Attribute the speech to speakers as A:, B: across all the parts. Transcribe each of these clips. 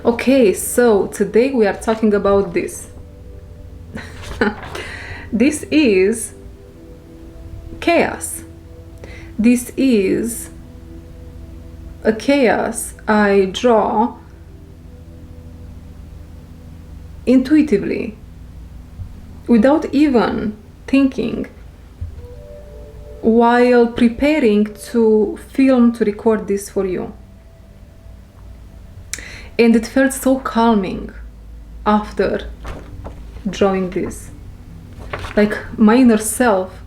A: Okay, so today we are talking about this. This is chaos. This is a chaos I draw intuitively, without even thinking, while preparing to record this for you. And it felt so calming after drawing this. Like my inner self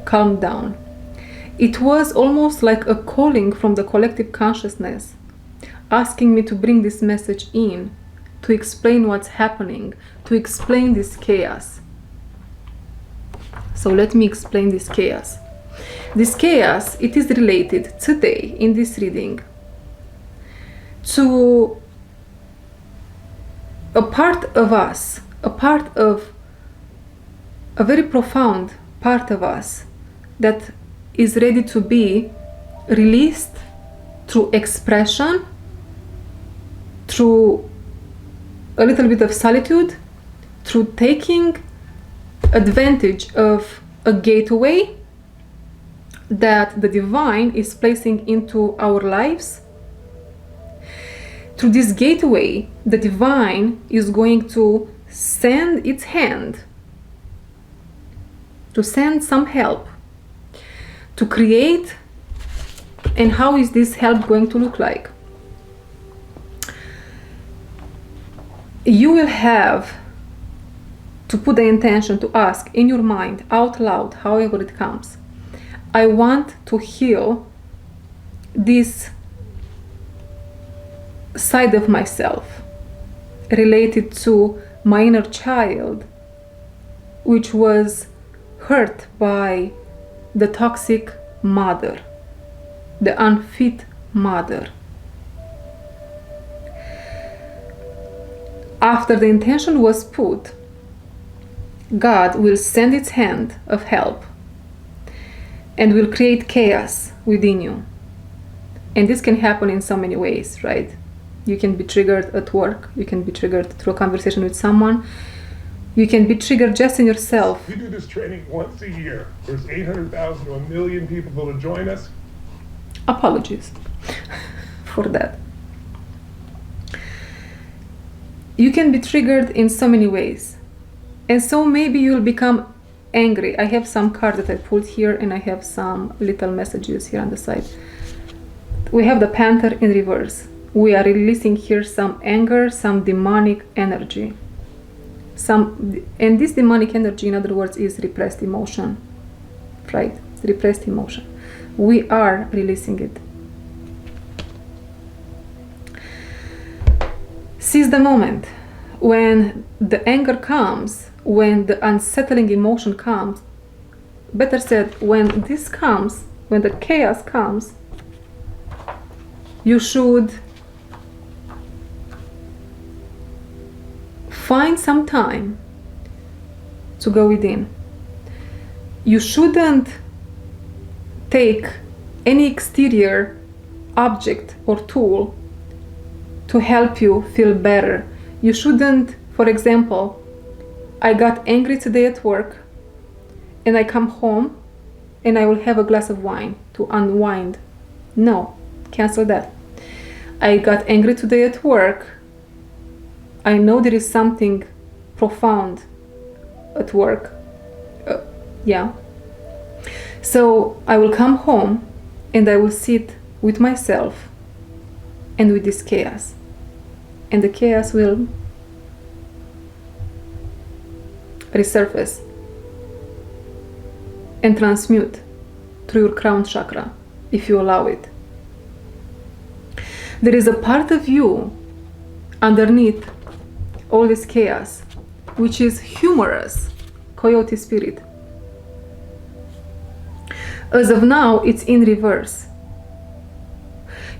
A: calmed down. It was almost like a calling from the collective consciousness, asking me to bring this message in, to explain what's happening, to explain this chaos. So let me explain this chaos. This chaos, it is related today in this reading to a part of us, a very profound part of us that is ready to be released through expression, through a little bit of solitude, through taking advantage of a gateway that the divine is placing into our lives. Through this gateway, the divine is going to send its hand, to send some help, to create. And how is this help going to look like? You will have to put the intention to ask in your mind, out loud, however it comes, I want to heal this side of myself related to my inner child, which was hurt by the toxic mother, the unfit mother. After the intention was put, God will send its hand of help and will create chaos within you. And this can happen in so many ways, right? You can be triggered at work. You can be triggered through a conversation with someone. You can be triggered just in yourself.
B: We do this training once a year. There's 800,000 to 1 million people that will join us.
A: Apologies for that. You can be triggered in so many ways. And so maybe you'll become angry. I have some cards that I pulled here, and I have some little messages here on the side. We have the Panther in reverse. We are releasing here some anger, some demonic energy. And this demonic energy, in other words, is repressed emotion, right? It's repressed emotion. We are releasing it. Seize the moment. When the anger comes, when the unsettling emotion comes, better said, when this comes, when the chaos comes, you should find some time to go within. You shouldn't take any exterior object or tool to help you feel better. You shouldn't, for example, I got angry today at work and I come home and I will have a glass of wine to unwind. No, cancel that. I got angry today at work. I know there is something profound at work. So I will come home and I will sit with myself and with this chaos. And the chaos will resurface and transmute through your crown chakra if you allow it. There is a part of you underneath all this chaos, which is humorous, coyote spirit. As of now, it's in reverse.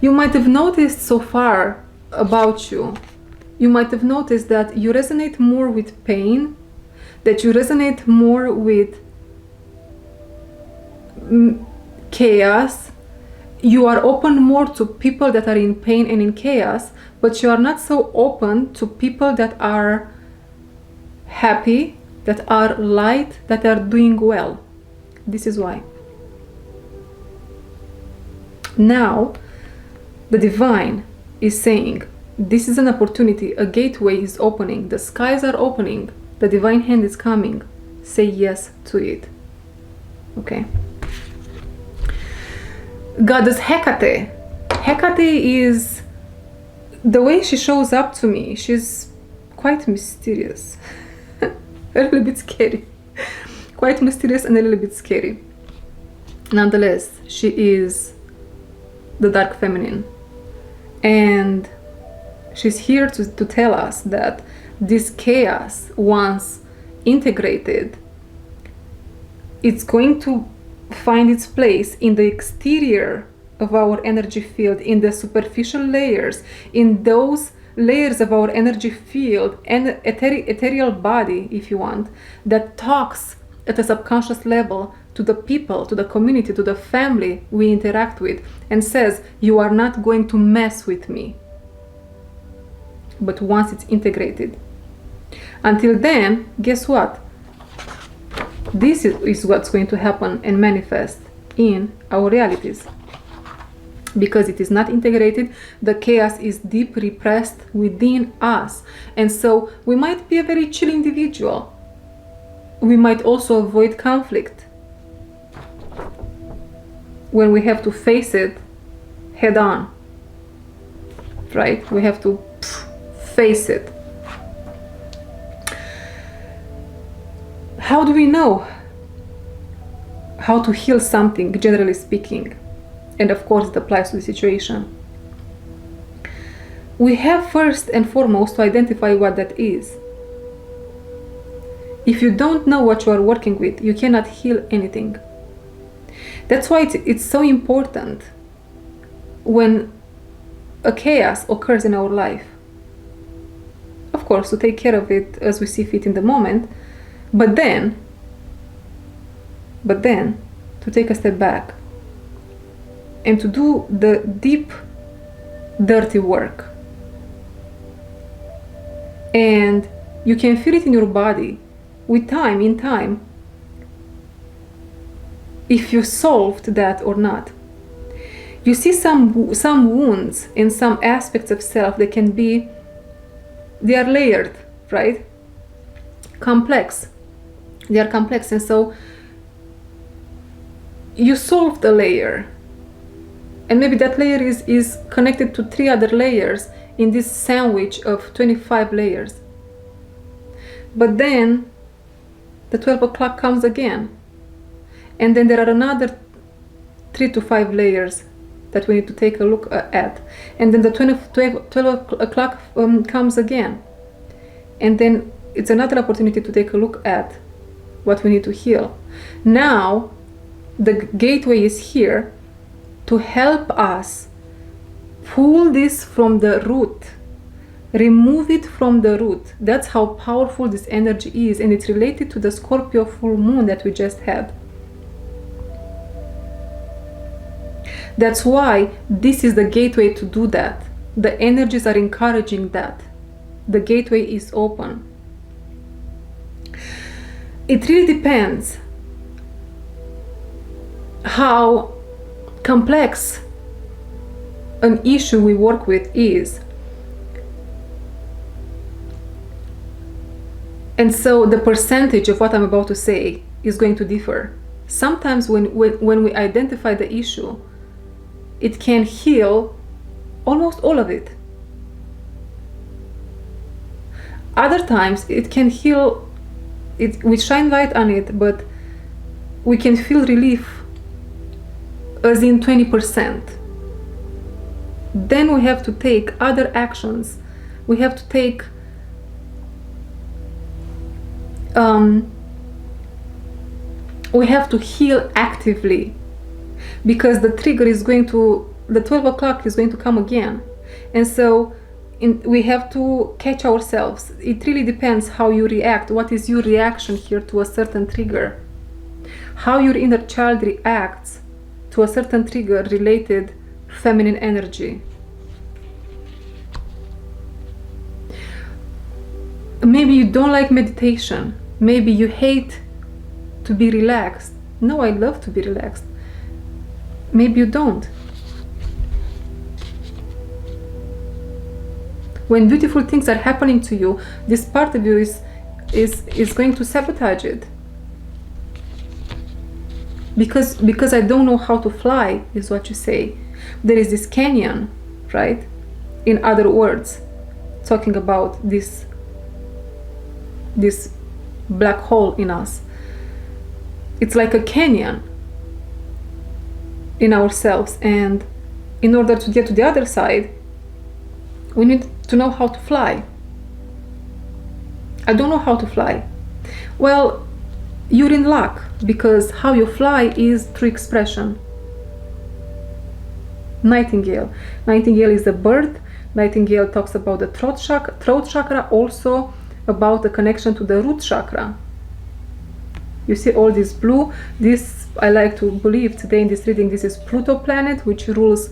A: You might have noticed so far about you, you might have noticed that you resonate more with pain, that you resonate more with chaos. you are open more to people that are in pain and in chaos, but you are not so open to people that are happy, that are light, that are doing well. This is why. Now, the divine is saying, this is an opportunity, a gateway is opening, the skies are opening, the divine hand is coming. Say yes to it. Okay. Goddess Hecate. Hecate is, the way she shows up to me, she's quite mysterious. A little bit scary. Quite mysterious and a little bit scary. Nonetheless, she is the dark feminine. And she's here to tell us that this chaos, once integrated, it's going to find its place in the exterior of our energy field, in the superficial layers, in those layers of our energy field and ethereal body, if you want, that talks at a subconscious level to the people, to the community, to the family we interact with, and says, you are not going to mess with me. But once it's integrated. Until then, guess what? This is what's going to happen and manifest in our realities. Because it is not integrated, the chaos is deep repressed within us. And so we might be a very chill individual. We might also avoid conflict when we have to face it head on. Right? We have to face it. How do we know how to heal something, generally speaking? And of course it applies to the situation. We have first and foremost to identify what that is. If you don't know what you are working with, you cannot heal anything. That's why it's so important when a chaos occurs in our life. Of course, to take care of it as we see fit in the moment, but then to take a step back and to do the deep, dirty work. And you can feel it in your body with time, in time, if you solved that or not. You see some wounds in some aspects of self that can be, they are layered, right? Complex. They are complex, and so you solved a layer. And maybe that layer is connected to 3 other layers in this sandwich of 25 layers. But then the 12 o'clock comes again. And then there are another 3 to 5 layers that we need to take a look at. And then the 12 o'clock comes again. And then it's another opportunity to take a look at what we need to heal. Now, the gateway is here to help us pull this from the root, remove it from the root. That's how powerful this energy is, and it's related to the Scorpio full moon that we just had. That's why this is the gateway to do that. The energies are encouraging that. The gateway is open. It really depends how complex an issue we work with is. And so the percentage of what I'm about to say is going to differ. Sometimes when we identify the issue, it can heal almost all of it. Other times it can heal, we shine light on it, but we can feel relief as in 20%. Then we have to take other actions. We have to take we have to heal actively, because the trigger is going to, the 12 o'clock is going to come again. And so we have to catch ourselves. It really depends how you react. What is your reaction here to a certain trigger? How your inner child reacts to a certain trigger related feminine energy. Maybe you don't like meditation. Maybe you hate to be relaxed. No, I love to be relaxed. Maybe you don't. When beautiful things are happening to you, this part of you is going to sabotage it. Because I don't know how to fly, is what you say. There is this canyon, right? In other words, talking about this black hole in us. It's like a canyon in ourselves, and in order to get to the other side, we need to know how to fly. I don't know how to fly. Well, you're in luck, because how you fly is through expression. Nightingale. Nightingale is a bird. Nightingale talks about the throat chakra, also about the connection to the root chakra. You see all this blue. This, I like to believe today in this reading, this is Pluto planet, which rules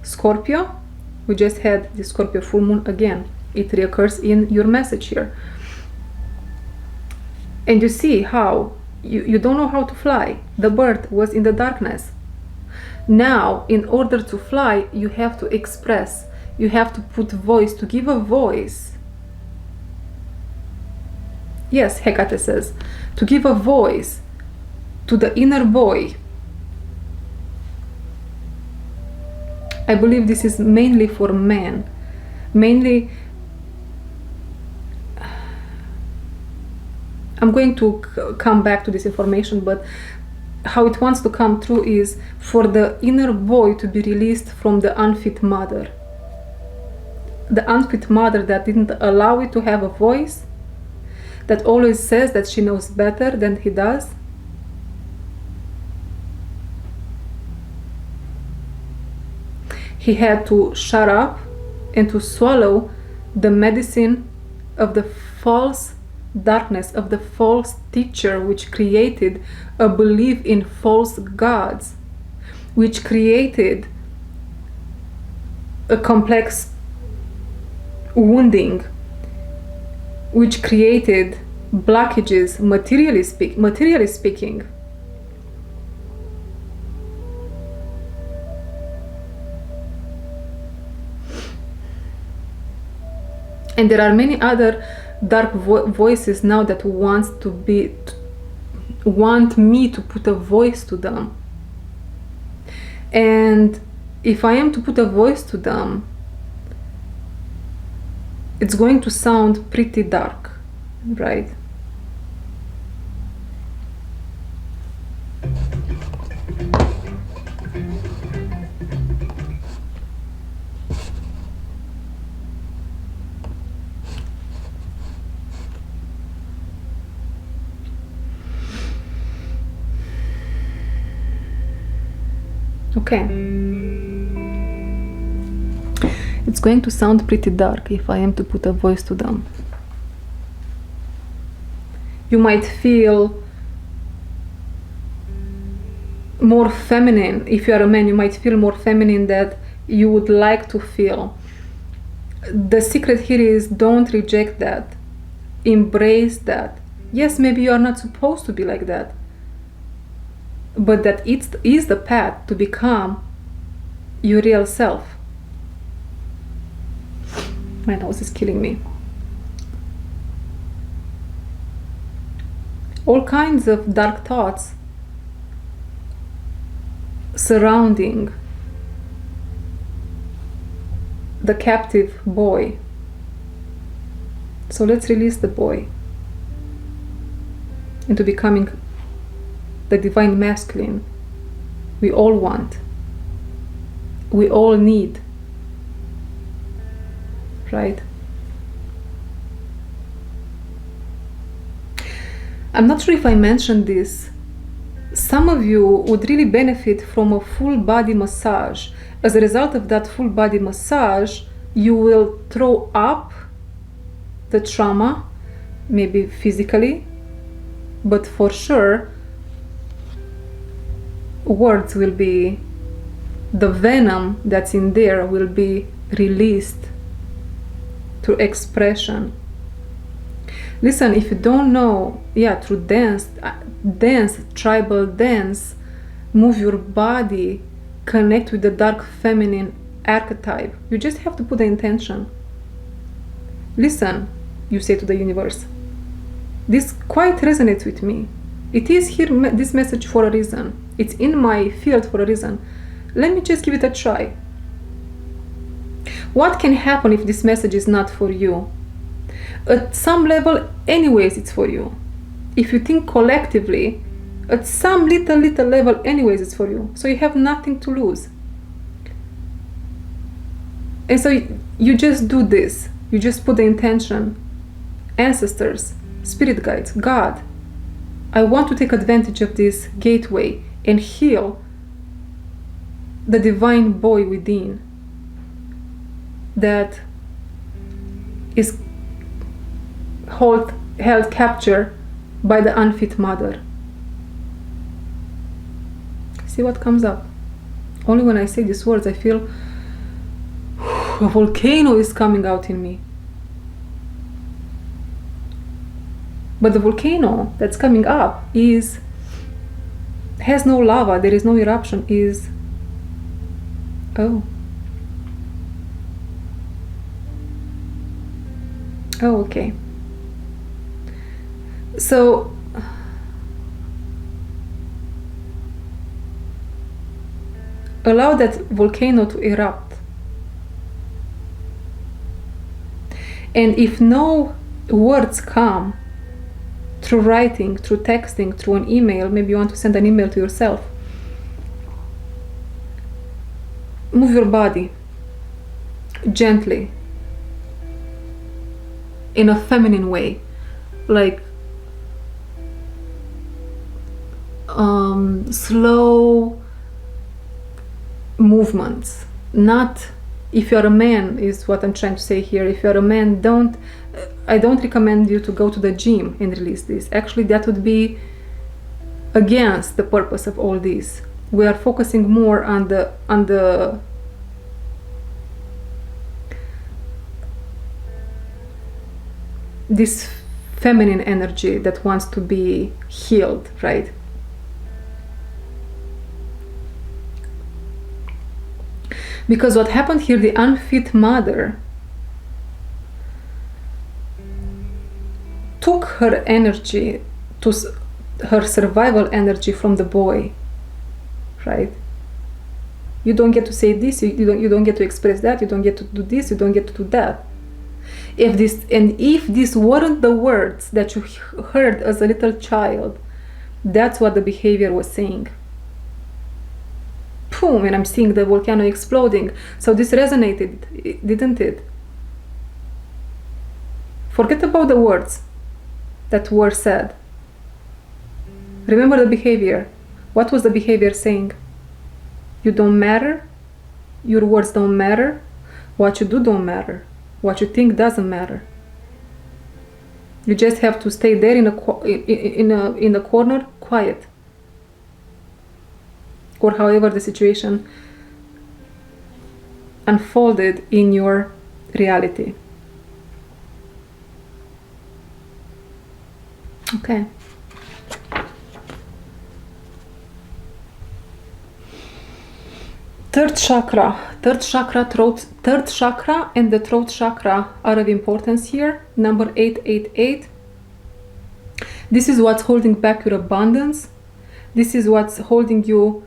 A: Scorpio. We just had the Scorpio full moon again. It reoccurs in your message here. And you see how you don't know how to fly. The bird was in the darkness. Now, in order to fly, you have to express. You have to put voice, to give a voice. Yes, Hecate says, to give a voice to the inner boy. I believe this is mainly for men. Mainly, I'm going to come back to this information, but how it wants to come through is for the inner boy to be released from the unfit mother. The unfit mother that didn't allow it to have a voice, that always says that she knows better than he does. He had to shut up and to swallow the medicine of the false darkness, of the false teacher, which created a belief in false gods, which created a complex wounding, which created blockages, materially speaking. And there are many other dark voices now that want me to put a voice to them. And if I am to put a voice to them, it's going to sound pretty dark, right? Okay. It's going to sound pretty dark if I am to put a voice to them. You might feel more feminine. If you are a man, you might feel more feminine that you would like to feel. The secret here is don't reject that. Embrace that. Yes, maybe you are not supposed to be like that, but that it is the path to become your real self. My nose is killing me. All kinds of dark thoughts surrounding the captive boy. So let's release the boy into becoming the divine masculine we all want, we all need, right? I'm not sure if I mentioned this. Some of you would really benefit from a full body massage. As a result of that full body massage, you will throw up the trauma, maybe physically, but for sure words will be the venom that's in there will be released through expression. Listen, if you don't know, through dance, tribal dance, move your body, connect with the dark feminine archetype. You just have to put the intention. Listen, you say to the universe, this quite resonates with me. It is here, this message, for a reason. It's in my field for a reason. Let me just give it a try. What can happen if this message is not for you? At some level, anyways, it's for you. If you think collectively, at some little level, anyways, it's for you. So you have nothing to lose. And so you just do this. You just put the intention. Ancestors, spirit guides, God, I want to take advantage of this gateway and heal the divine boy within that is held capture by the unfit mother. See what comes up. Only when I say these words, I feel a volcano is coming out in me. But the volcano that's coming up has no lava, there is no eruption, oh, okay. So allow that volcano to erupt. And if no words come through writing, through texting, through an email, maybe you want to send an email to yourself, move your body gently in a feminine way, like slow movements. Not, if you're a man, is what I'm trying to say here. If you're a man, I don't recommend you to go to the gym and release this. Actually, that would be against the purpose of all this. We are focusing more on the this feminine energy that wants to be healed, right? Because what happened here, the unfit mother took her energy, her survival energy, from the boy, right? You don't get to say this, you don't get to express that, you don't get to do this, you don't get to do that. If this weren't the words that you heard as a little child, that's what the behavior was saying. Boom, and I'm seeing the volcano exploding. So this resonated, didn't it? Forget about the words that were said. Remember the behavior. What was the behavior saying? You don't matter. Your words don't matter. What you do don't matter. What you think doesn't matter. You just have to stay there in a corner, quiet. Or however the situation unfolded in your reality. Okay. Third chakra, and the throat chakra are of importance here. Number 888. This is what's holding back your abundance. This is what's holding you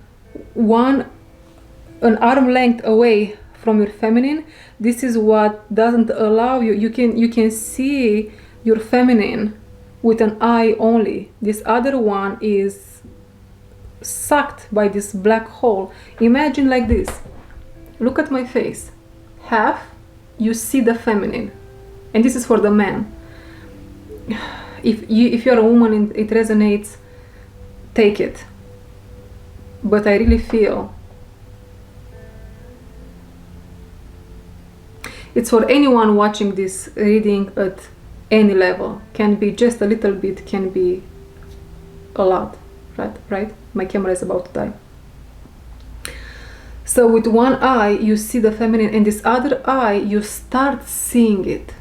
A: an arm length away from your feminine. This is what doesn't allow you. You can see your feminine with an eye only. This other one is sucked by this black hole. Imagine like this. Look at my face. Half you see the feminine, and this is for the man. If you're a woman and it resonates, take it. But I really feel it's for anyone watching this reading at any level. Can be just a little bit, can be a lot, right? My camera is about to die. So with one eye you see the feminine, and this other eye you start seeing it.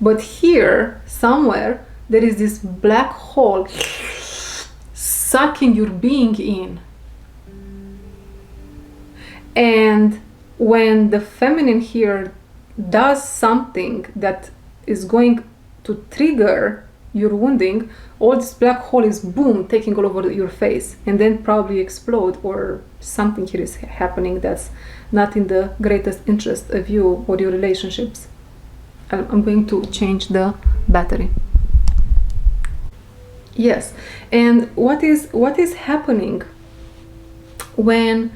A: But here, somewhere, there is this black hole sucking your being in. And when the feminine here does something that is going to trigger your wounding, all this black hole is boom, taking all over your face, and then probably explode, or something here is happening that's not in the greatest interest of you or your relationships. I'm going to change the battery. Yes, and what is happening when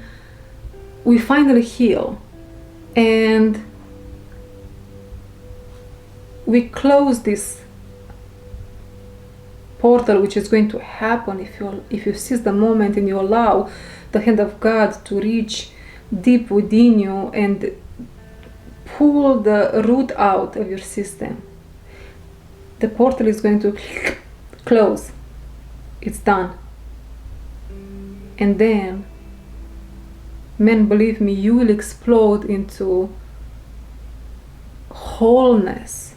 A: we finally heal and we close this portal, which is going to happen if you seize the moment and you allow the hand of God to reach deep within you and pull the root out of your system. The portal is going to close. It's done. And then, men, believe me, you will explode into wholeness.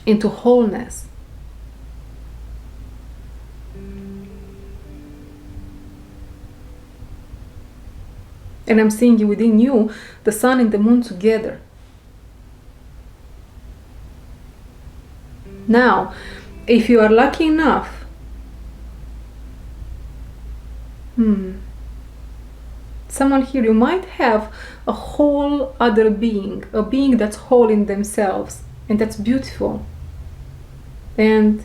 A: Into wholeness. And I'm seeing within you the sun and the moon together. Now, if you are lucky enough, someone here, you might have a whole other being, a being that's whole in themselves, and that's beautiful. And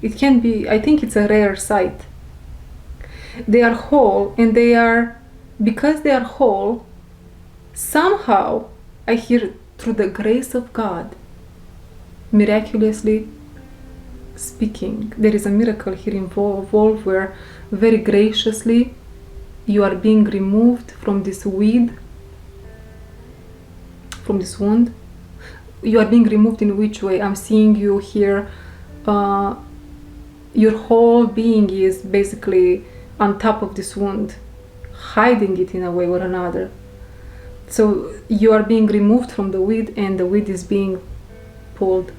A: it can be, I think it's a rare sight. They are whole, and they are, because they are whole, somehow I hear, through the grace of God, miraculously speaking, there is a miracle here involved where very graciously you are being removed from this weed, from this wound. You are being removed in which way? I'm seeing you here, your whole being is basically on top of this wound, hiding it in a way or another. So you are being removed from the weed, and the weed is being pulled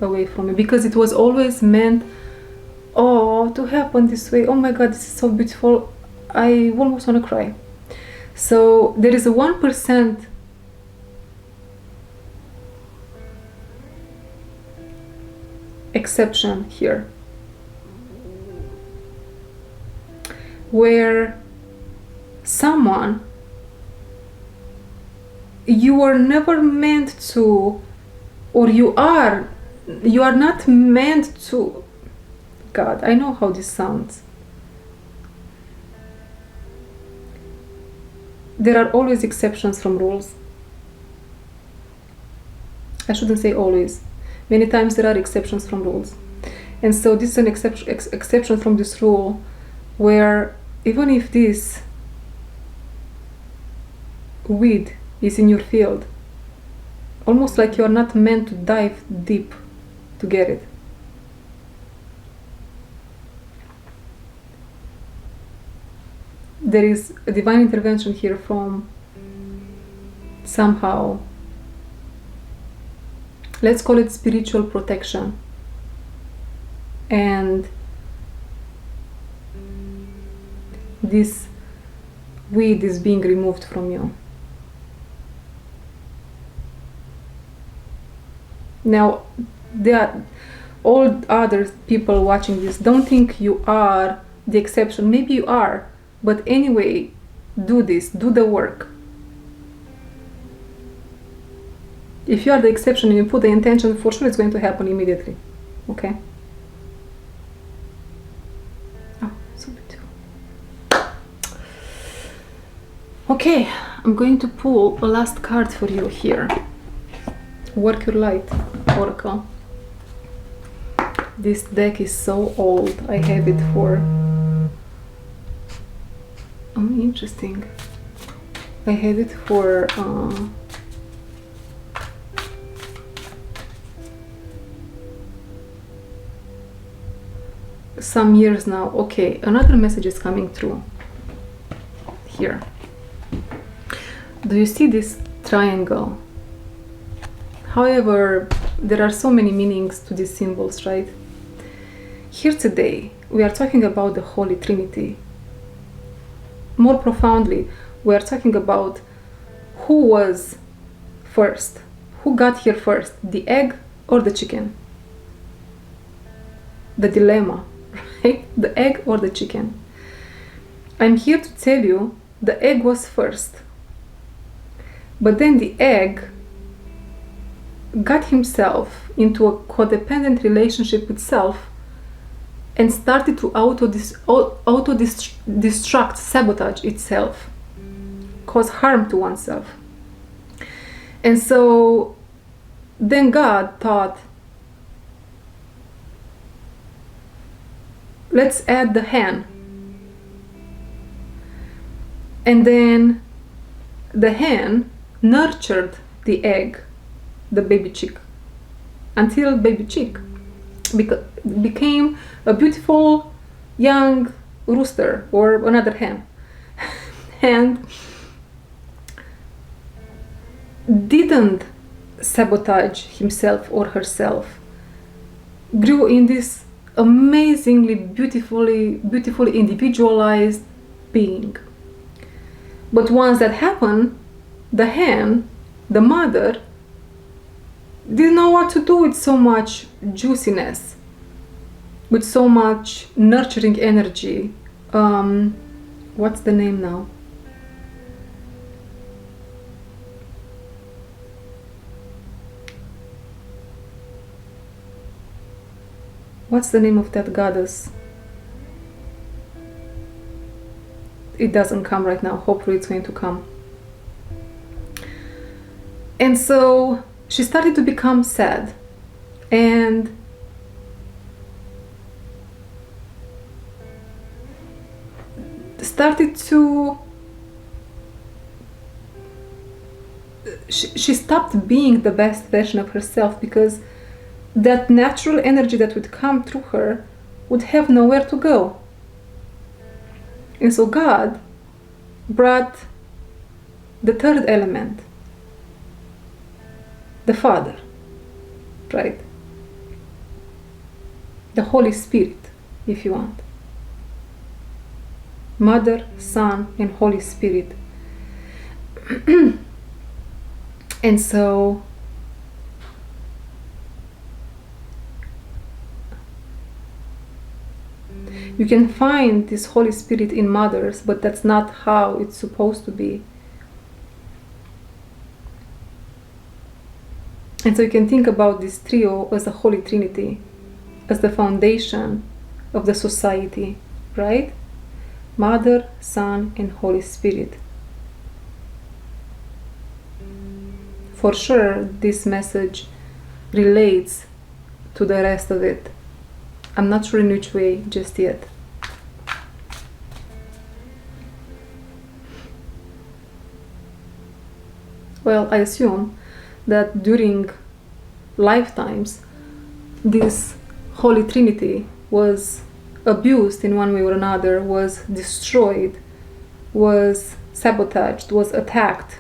A: away from you, because it was always meant, to happen this way. Oh my God, this is so beautiful. I almost want to cry. So there is a 1% exception here, where someone, you were never meant to, or you are not meant to. God, I know how this sounds. There are always exceptions from rules. I shouldn't say always. Many times there are exceptions from rules. And so this is an exception from this rule, where even if this weed is in your field, almost like you are not meant to dive deep to get it. There is a divine intervention here from somehow, let's call it spiritual protection. And this weed is being removed from you. Now, there are all other people watching this, don't think you are the exception. Maybe you are, but anyway, do this, do the work. If you are the exception and you put the intention, for sure it's going to happen immediately. Okay? Oh, so beautiful. Okay, I'm going to pull a last card for you here. Work your light, Oracle. This deck is so old. I have it for... Oh, interesting. I have it for... some years now. Okay, another message is coming through here. Do you see this triangle? However, there are so many meanings to these symbols, right? Here today, we are talking about the Holy Trinity. More profoundly, we are talking about who was first, who got here first, the egg or the chicken? The dilemma, right? The egg or the chicken? I'm here to tell you the egg was first. But then the egg got himself into a codependent relationship with self and started to auto-destruct, sabotage itself, cause harm to oneself. And so then God thought, let's add the hen. And then the hen nurtured the egg, the baby chick, until baby chick became a beautiful young rooster or another hen. And didn't sabotage himself or herself, grew in this amazingly beautifully individualized being. But once that happened, the hen, the mother, didn't know what to do with so much juiciness, with so much nurturing energy. What's the name now? What's the name of that goddess? It doesn't come right now. Hopefully it's going to come. And so she started to become sad and started to she stopped being the best version of herself, because that natural energy that would come through her would have nowhere to go. And so God brought the third element, the Father, right? The Holy Spirit, if you want. Mother, Son, and Holy Spirit. And so you can find this Holy Spirit in mothers, but that's not how it's supposed to be. And so you can think about this trio as a Holy Trinity, as the foundation of the society, right? Mother, Son, and Holy Spirit. For sure, this message relates to the rest of it. I'm not sure in which way just yet. Well, I assume that during lifetimes, this Holy Trinity was abused in one way or another, was destroyed, was sabotaged, was attacked.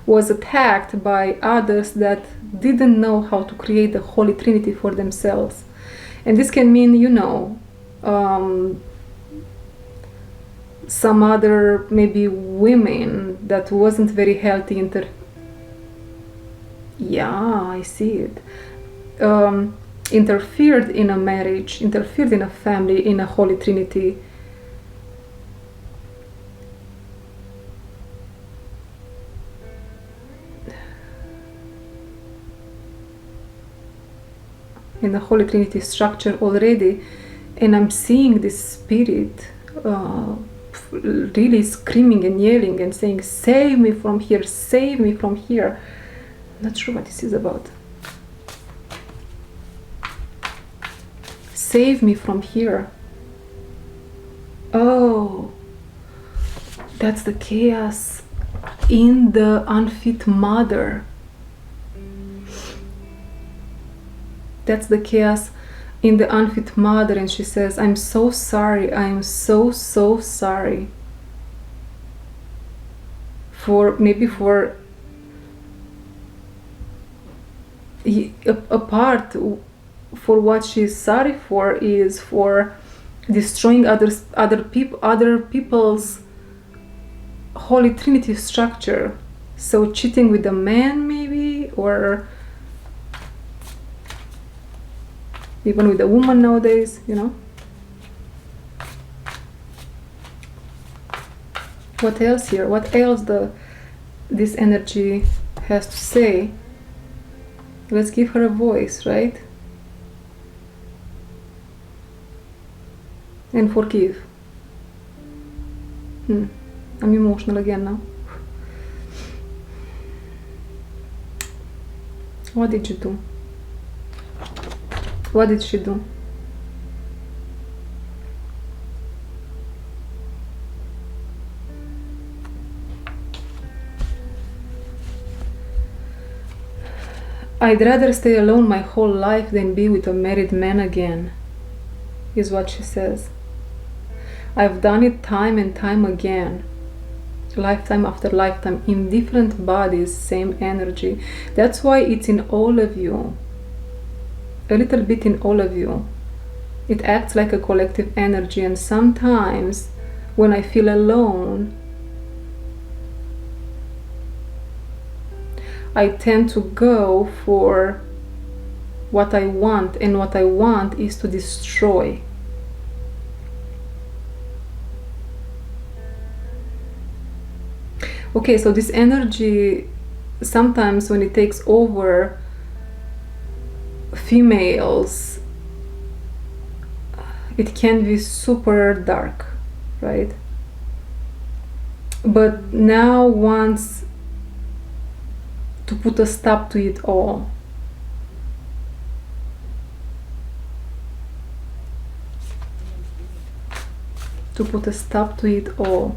A: Was attacked by others that didn't know how to create the Holy Trinity for themselves. And this can mean, some other maybe women that wasn't very healthy I see it. Interfered in a marriage, interfered in a family, in a Holy Trinity. In the Holy Trinity structure already, and I'm seeing this spirit really screaming and yelling and saying, save me from here, save me from here. I'm not sure what this is about. Save me from here. Oh, that's the chaos in the unfit mother. That's the chaos in the unfit mother, and she says, I'm so sorry, I'm so sorry for a part for what she's sorry for is for destroying other people's holy trinity structure. So cheating with a man, maybe, or even with a woman nowadays, you know. What else here? What else this energy has to say? Let's give her a voice, right? And forgive. I'm emotional again now. What did you do? What did she do? I'd rather stay alone my whole life than be with a married man again, is what she says. I've done it time and time again, lifetime after lifetime, in different bodies, same energy. That's why it's in all of you, a little bit in all of you. It acts like a collective energy, and sometimes when I feel alone, I tend to go for what I want, and what I want is to destroy. Okay, so this energy, sometimes when it takes over females, it can be super dark, right? But now wants to put a stop to it all. To put a stop to it all.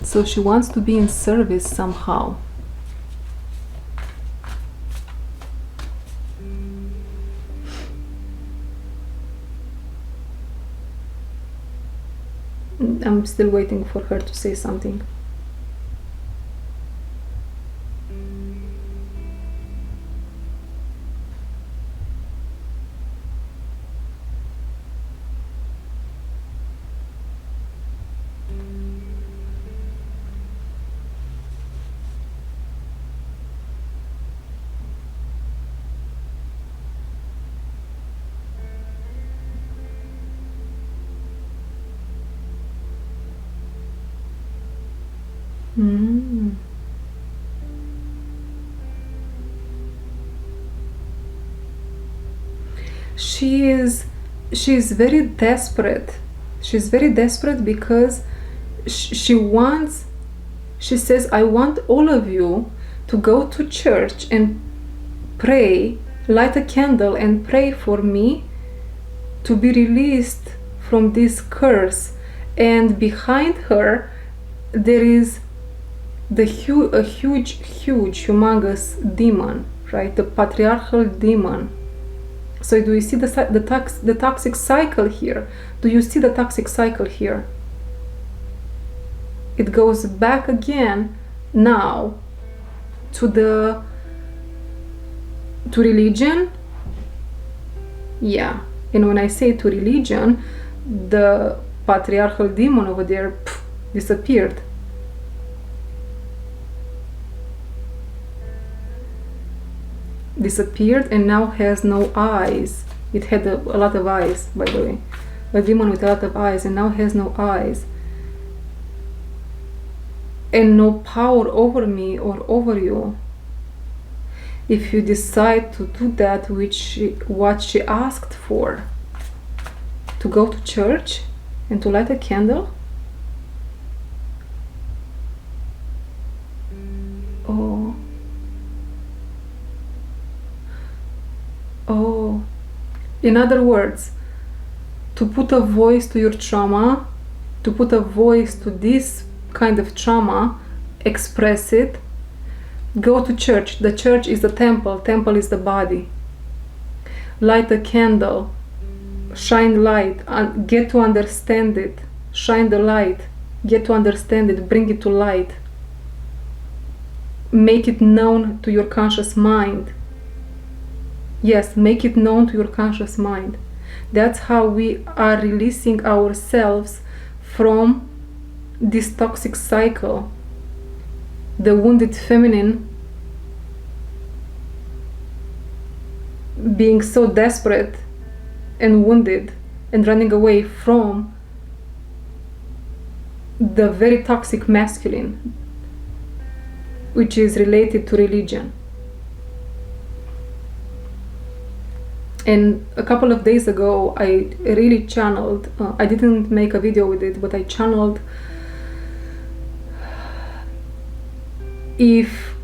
A: So she wants to be in service somehow. I'm still waiting for her to say something. She's very desperate. She's very desperate because she says, I want all of you to go to church and pray, light a candle and pray for me to be released from this curse. And behind her there is a huge, humongous demon, right? The patriarchal demon. So do you see the toxic cycle here? Do you see the toxic cycle here? It goes back again now to religion. Yeah, and when I say to religion, the patriarchal demon over there disappeared. And now has no eyes. It had a lot of eyes, by the way. A demon with a lot of eyes, and now has no eyes. And no power over me or over you. If you decide to do that, what she asked for, to go to church and to light a candle. Oh, in other words, to put a voice to your trauma, to put a voice to this kind of trauma, express it, go to church. The church is the temple is the body. light a candle, shine light, get to understand it, shine the light, get to understand it, bring it to light, make it known to your conscious mind. Yes, make it known to your conscious mind. That's how we are releasing ourselves from this toxic cycle. The wounded feminine being so desperate and wounded and running away from the very toxic masculine, which is related to religion. And a couple of days ago, I really channeled, I didn't make a video with it, but I channeled, if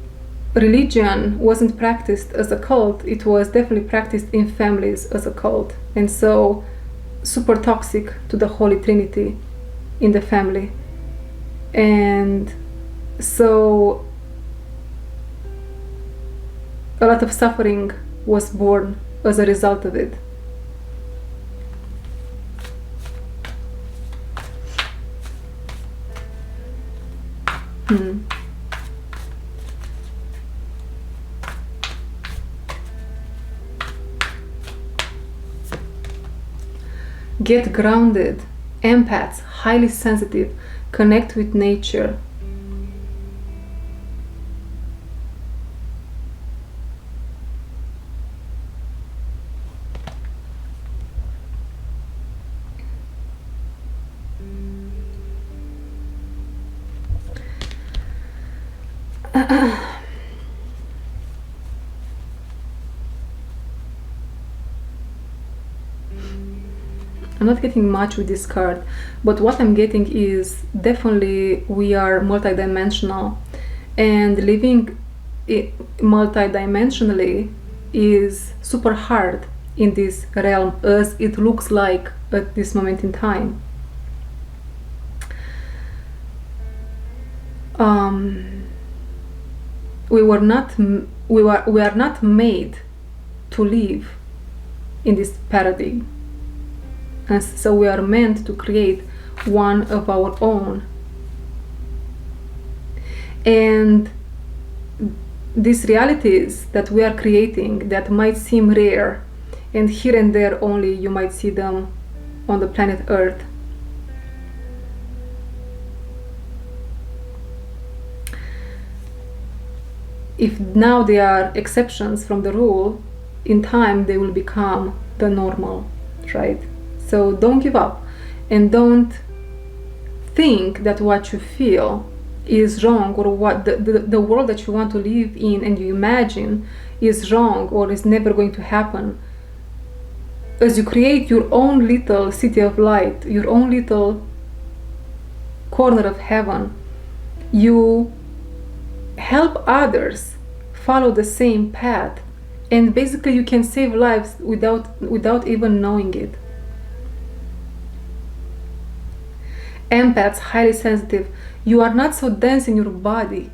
A: religion wasn't practiced as a cult, it was definitely practiced in families as a cult. And so, super toxic to the Holy Trinity in the family. And so, a lot of suffering was born as a result of it. Get grounded. Empaths, highly sensitive, connect with nature. I'm not getting much with this card, but what I'm getting is definitely we are multidimensional, and living multidimensionally is super hard in this realm, as it looks like at this moment in time. We are not made to live in this paradigm. And so we are meant to create one of our own. And these realities that we are creating that might seem rare, and here and there only you might see them on the planet Earth. If now they are exceptions from the rule, in time they will become the normal, right? So don't give up, and don't think that what you feel is wrong, or what the world that you want to live in and you imagine is wrong or is never going to happen. As you create your own little city of light, your own little corner of heaven, you help others follow the same path, and basically you can save lives without even knowing it. Empaths, highly sensitive, you are not so dense in your body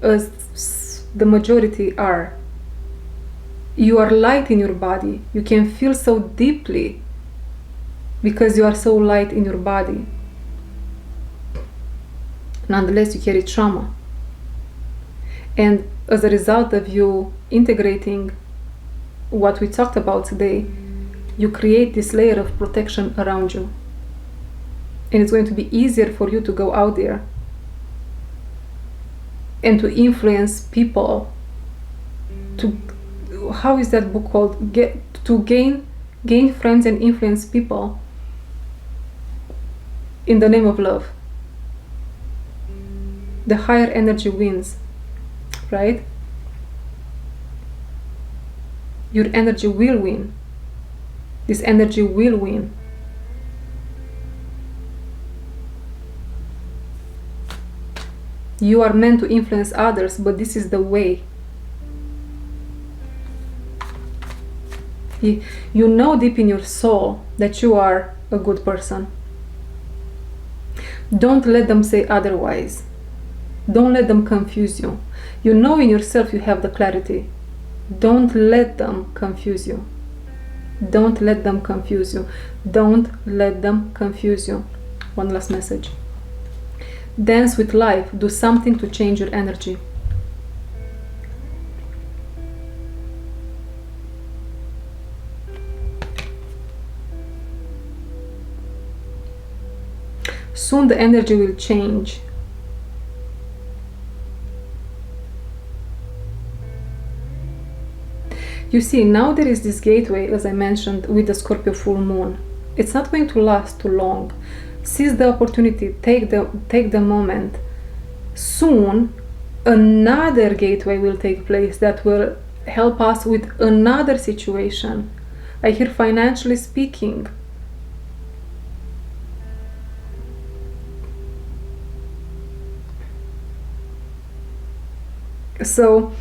A: as the majority are. You are light in your body. You can feel so deeply because you are so light in your body. Nonetheless, you carry trauma. And as a result of you integrating what we talked about today, you create this layer of protection around you. And it's going to be easier for you to go out there and to influence people. How is that book called? To gain friends and influence people in the name of love. The higher energy wins, right? Your energy will win. This energy will win. You are meant to influence others, but this is the way. You know deep in your soul that you are a good person. Don't let them say otherwise. Don't let them confuse you. You know in yourself you have the clarity. Don't let them confuse you. Don't let them confuse you. Don't let them confuse you. One last message. Dance with life. Do something to change your energy. Soon the energy will change. You see, now there is this gateway, as I mentioned, with the Scorpio full moon. It's not going to last too long. Seize the opportunity, take the moment. Soon, another gateway will take place that will help us with another situation. I hear financially speaking. So,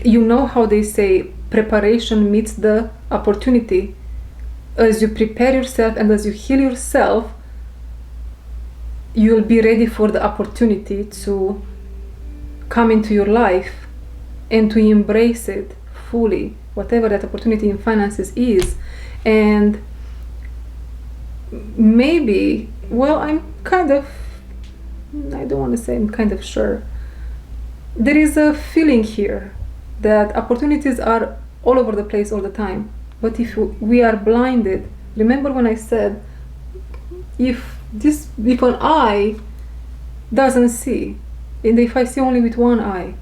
A: you know how they say preparation meets the opportunity. As you prepare yourself and as you heal yourself, you'll be ready for the opportunity to come into your life and to embrace it fully, whatever that opportunity in finances is. And maybe, well, I don't want to say I'm kind of sure. There is a feeling here that opportunities are all over the place all the time. But if we are blinded, remember when I said, if an eye doesn't see, and if I see only with one eye,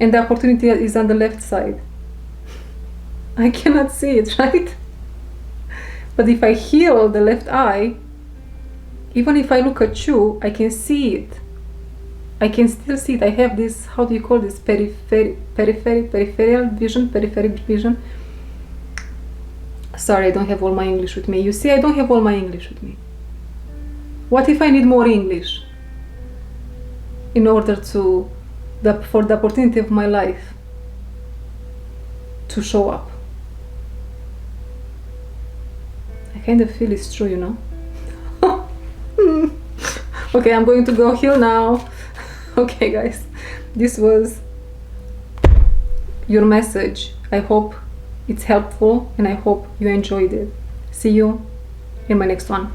A: and the opportunity is on the left side, I cannot see it, right? But if I heal the left eye, even if I look at you, I can see it. I can still see it. I have this, how do you call this? Peripheral vision. Sorry, I don't have all my English with me. You see, I don't have all my English with me. What if I need more English in order for the opportunity of my life to show up? I kind of feel it's true, you know. Okay, I'm going to go heal now. Okay, guys, this was your message. I hope it's helpful and I hope you enjoyed it. See you in my next one.